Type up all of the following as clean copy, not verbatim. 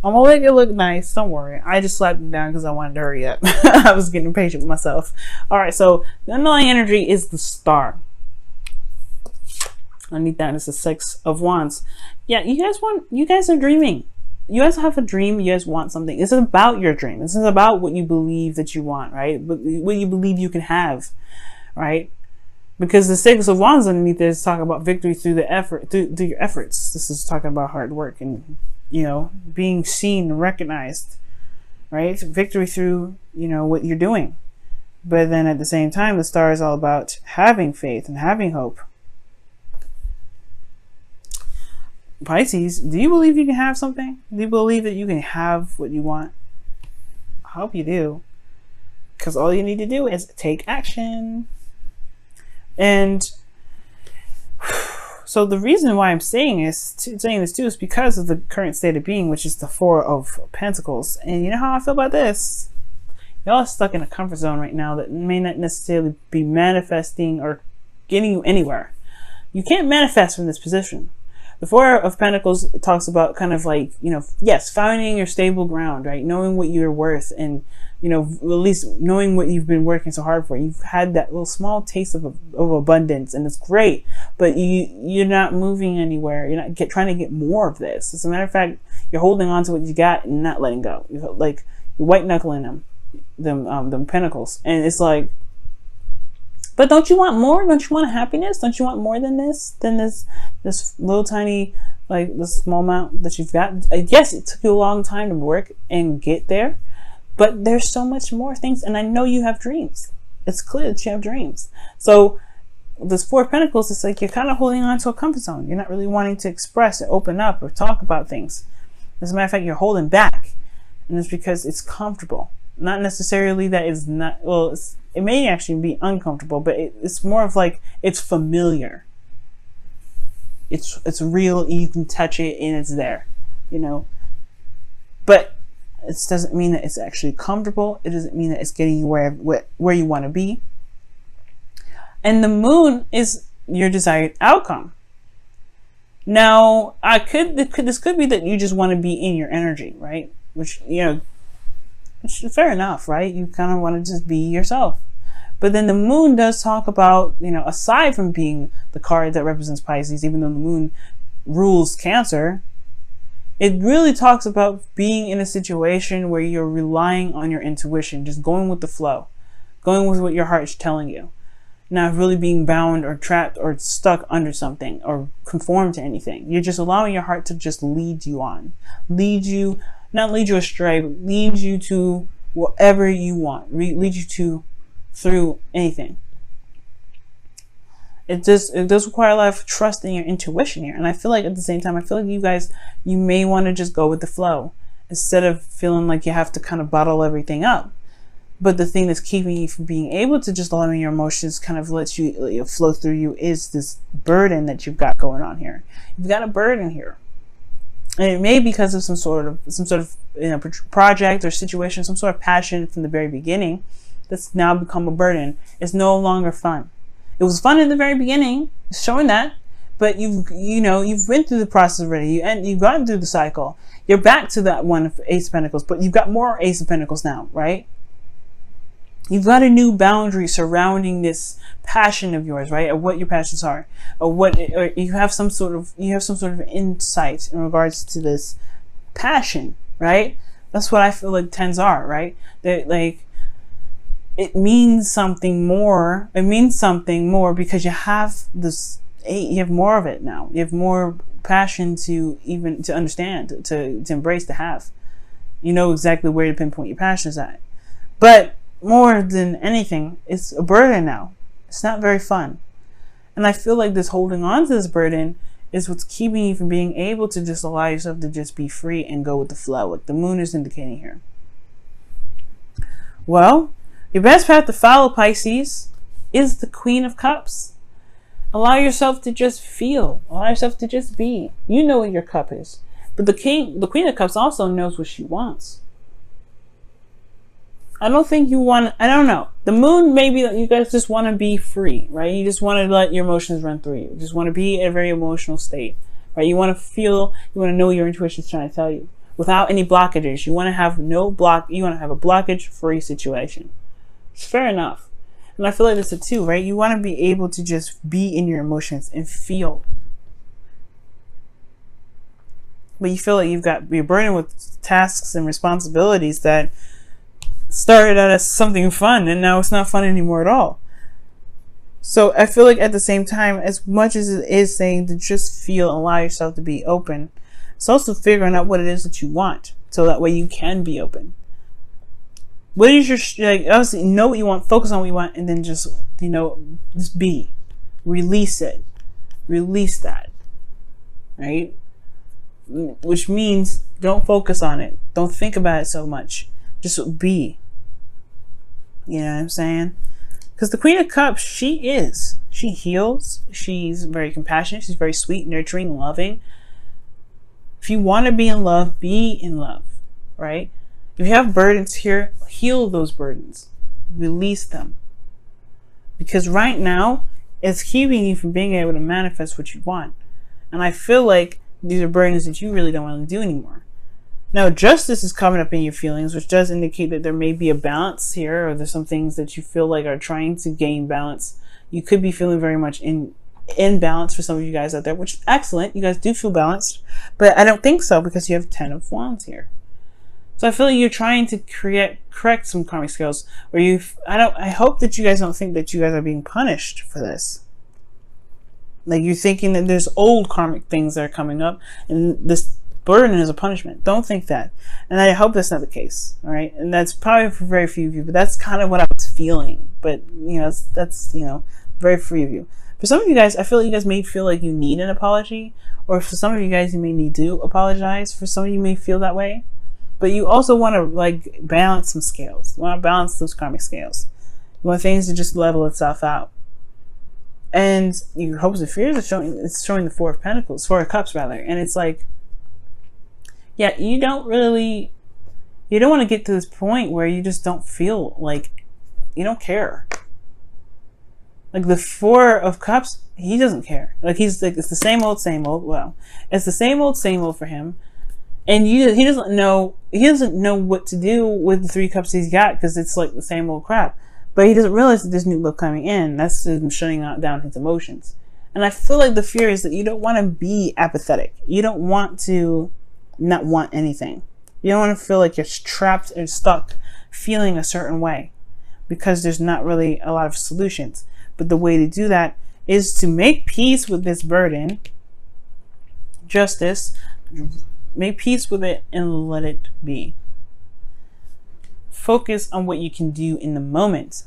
I'm gonna make it look nice. Don't worry. I just slapped it down because I wanted to hurry up. I was getting impatient with myself. All right, so the underlying energy is the Star. Underneath that is the Six of Wands. Yeah, you guys are dreaming. You guys have a dream. You guys want something. This is about your dream. This is about what you believe that you want, right? What you believe you can have, right? Because the Six of Wands underneath this talk about victory through the effort, through your efforts. This is talking about hard work and, you know, being seen and recognized, right? Victory through, you know, what you're doing. But then at the same time, the Star is all about having faith and having hope. Pisces, do you believe you can have something? Do you believe that you can have what you want? I hope you do. Because all you need to do is take action. And so the reason why I'm saying this too is because of the current state of being, which is the Four of Pentacles. And you know how I feel about this? Y'all are stuck in a comfort zone right now that may not necessarily be manifesting or getting you anywhere. You can't manifest from this position. The Four of Pentacles talks about kind of like, you know, yes, finding your stable ground, right? Knowing what you're worth and, you know, at least knowing what you've been working so hard for. You've had that little small taste of abundance and it's great, but you're not moving anywhere. You're not trying to get more of this. As a matter of fact, you're holding on to what you got and not letting go. You're like, you're white knuckling them pentacles. And it's like, but don't you want more? Don't you want happiness? Don't you want more than this little tiny, like this small amount that you've got? Yes, it took you a long time to work and get there, but there's so much more things. And I know you have dreams. It's clear that you have dreams. So this Four of Pentacles, it's like you're kind of holding on to a comfort zone. You're not really wanting to express or open up or talk about things. As a matter of fact, you're holding back. And it's because it's comfortable. Not necessarily that it's not, well, it may actually be uncomfortable, but it's more of like, it's familiar. It's real, you can touch it and it's there, you know. But it doesn't mean that it's actually comfortable. It doesn't mean that it's getting you where you want to be. And the Moon is your desired outcome. Now, this could be that you just want to be in your energy, right? Which, you know, which is fair enough, right? You kind of want to just be yourself. But then the Moon does talk about, you know, aside from being the card that represents Pisces, even though the Moon rules Cancer, it really talks about being in a situation where you're relying on your intuition, just going with the flow, going with what your heart's telling you, not really being bound or trapped or stuck under something or conform to anything. You're just allowing your heart to just lead you on, not lead you astray, but lead you to whatever you want, lead you to through anything. It does require a lot of trust in your intuition here. And I feel like at the same time, I feel like you may want to just go with the flow instead of feeling like you have to kind of bottle everything up. But the thing that's keeping you from being able to just allowing your emotions kind of let you flow through you is this burden that you've got going on here. You've got a burden here. And it may be because of some sort of you know, project or situation, some sort of passion from the very beginning that's now become a burden. It's no longer fun. It was fun in the very beginning, it's showing that, but you've been through the process already, and you've gotten through the cycle. You're back to that one of Ace of Pentacles, but you've got more Ace of Pentacles now, right? You've got a new boundary surrounding this passion of yours, right? Of what your passions are, or you have some sort of insight in regards to this passion, right? That's what I feel like tens are, right? That like it means something more. It means something more because you have this. You have more of it now. You have more passion to understand, to embrace, to have. You know exactly where to pinpoint your passions at, but more than anything, it's a burden now. It's not very fun. And I feel like this holding on to this burden is what's keeping you from being able to just allow yourself to just be free and go with the flow, like the Moon is indicating here. Well, your best path to follow, Pisces, is the Queen of Cups. Allow yourself to just feel. Allow yourself to just be. You know what your cup is. But the Queen of Cups also knows what she wants. I don't think you want, I don't know. The Moon, maybe you guys just want to be free, right? You just want to let your emotions run through you. You just want to be in a very emotional state, right? You want to feel, you want to know what your intuition is trying to tell you. without any blockages. You want to have no block. You want to have a blockage-free situation. It's fair enough. And I feel like this is too, right? You want to be able to just be in your emotions and feel. But you feel like you're burdened with tasks and responsibilities that started out as something fun, and now it's not fun anymore at all. So I feel like at the same time, as much as it is saying to just feel and allow yourself to be open, it's also figuring out what it is that you want, so that way you can be open. What is your, like, obviously know what you want, focus on what you want, and then just, just be. Release it. Release that. Right? Which means don't focus on it. Don't think about it so much. Just be. You know what I'm saying? Because the Queen of Cups, she heals. She's very compassionate. She's very sweet, nurturing, loving. If you want to be in love, right? If you have burdens here, heal those burdens. Release them. Because right now, it's keeping you from being able to manifest what you want. And I feel like these are burdens that you really don't want to do anymore. Now, justice is coming up in your feelings, which does indicate that there may be a balance here, or there's some things that you feel like are trying to gain balance. You could be feeling very much in balance for some of you guys out there, which is excellent. You guys do feel balanced, but I don't think so, because you have 10 of Wands here. So I feel like you're trying to correct some karmic scales, or I hope that you guys don't think that you guys are being punished for this. Like, you're thinking that there's old karmic things that are coming up, and this burden is a punishment. Don't think that. And I hope that's not the case. All right. And that's probably for very few of you, but that's kind of what I was feeling. But, that's very few of you. For some of you guys, I feel like you guys may feel like you need an apology, or for some of you guys, you may need to apologize. For some of you may feel that way, but you also want to balance some scales. You want to balance those karmic scales. You want things to just level itself out. And your hopes and fears are showing the Four of Cups rather. And it's like, yeah, you don't want to get to this point where you just don't feel like you don't care. Like the Four of Cups, he doesn't care. Like, he's like, it's the same old. Well, it's the same old for him. And he doesn't know what to do with the Three Cups he's got, because it's like the same old crap. But he doesn't realize that there's new love coming in. That's him shutting down his emotions. And I feel like the fear is that you don't want to be apathetic. You don't want to not want anything. You don't want to feel like you're trapped and stuck feeling a certain way, because there's not really a lot of solutions. But the way to do that is to make peace with this burden, justice, make peace with it and let it be. Focus on what you can do in the moment.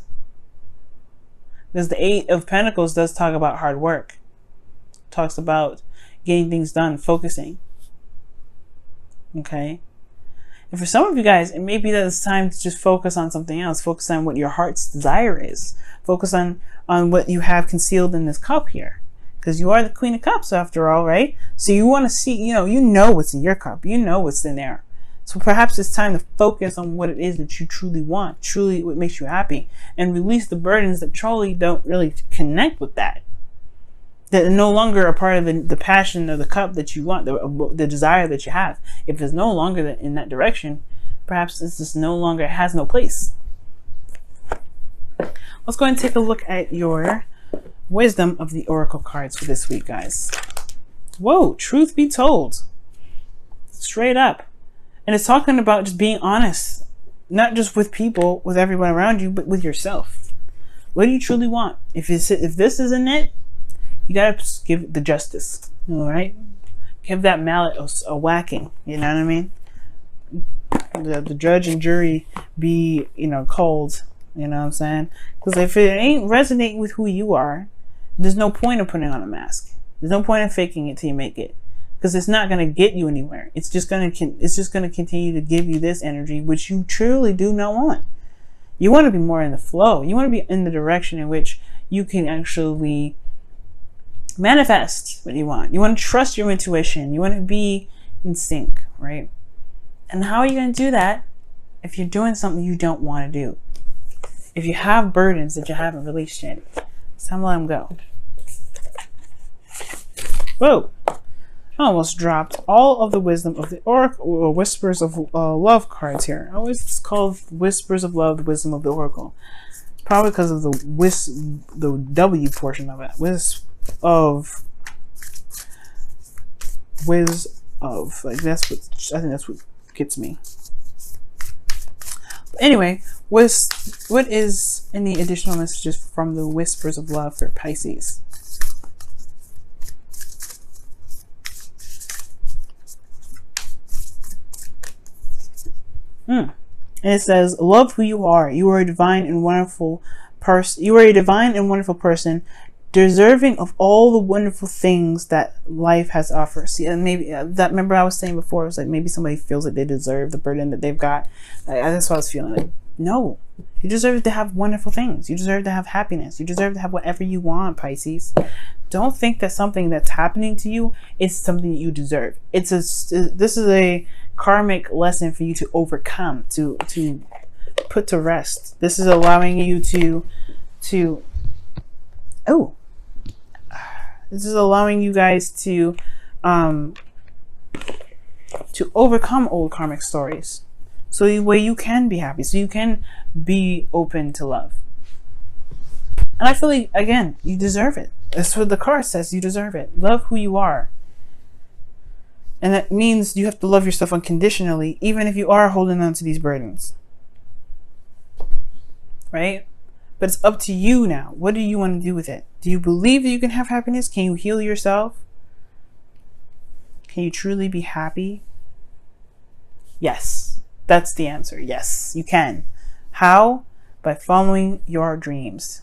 Because the Eight of Pentacles does talk about hard work. Talks about getting things done, focusing. Okay? And for some of you guys, it may be that it's time to just focus on something else. Focus on what your heart's desire is. Focus on what you have concealed in this cup here. Because you are the Queen of Cups after all, right? So you want to see, you know what's in your cup. You know what's in there. So perhaps it's time to focus on what it is that you truly want, truly what makes you happy, and release the burdens that truly don't really connect with that. That are no longer a part of the passion of the cup that you want, the desire that you have. If it's no longer in that direction, perhaps it's just no longer, it has no place. Let's go ahead and take a look at your wisdom of the Oracle cards for this week, guys. Whoa, truth be told. Straight up. And it's talking about just being honest, not just with people, with everyone around you, but with yourself. What do you truly want? If this isn't it, you gotta give the justice. All right, give that mallet a whacking. You know what I mean? The judge and jury be called. You know what I'm saying? Because if it ain't resonating with who you are, there's no point in putting on a mask. There's no point in faking it till you make it. Because it's not going to get you anywhere. It's just going to continue to give you this energy, which you truly do not want. You want to be more in the flow. You want to be in the direction in which you can actually manifest what you want. You want to trust your intuition. You want to be in sync, right? And how are you going to do that if you're doing something you don't want to do? If you have burdens that you haven't released yet, it's time to let them go. Whoa. I almost dropped all of the wisdom of the oracle, or whispers of love cards here. I always call whispers of love the wisdom of the oracle. It's probably because of the W portion of it. Like that's what I think that's what gets me. But anyway, what is any additional messages from the whispers of love for Pisces? And it says, love who you are. You are a divine and wonderful person. You are a divine and wonderful person, deserving of all the wonderful things that life has offered. See, and maybe that, remember I was saying before, it was like maybe somebody feels that they deserve the burden that they've got. That's what I was feeling. Like, no, you deserve to have wonderful things. You deserve to have happiness. You deserve to have whatever you want, Pisces. Don't think that something that's happening to you is something that you deserve. This is a karmic lesson for you to overcome, to put to rest. This is allowing you this is allowing you guys to overcome old karmic stories, so where you can be happy, so you can be open to love. And I feel like, again, you deserve it. That's what the card says. You deserve it. Love who you are. And that means you have to love yourself unconditionally, even if you are holding on to these burdens. Right? But it's up to you now. What do you want to do with it? Do you believe that you can have happiness? Can you heal yourself? Can you truly be happy? Yes. That's the answer. Yes, you can. How? By following your dreams.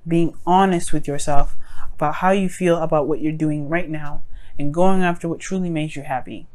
Being honest with yourself about how you feel about what you're doing right now, and going after what truly makes you happy.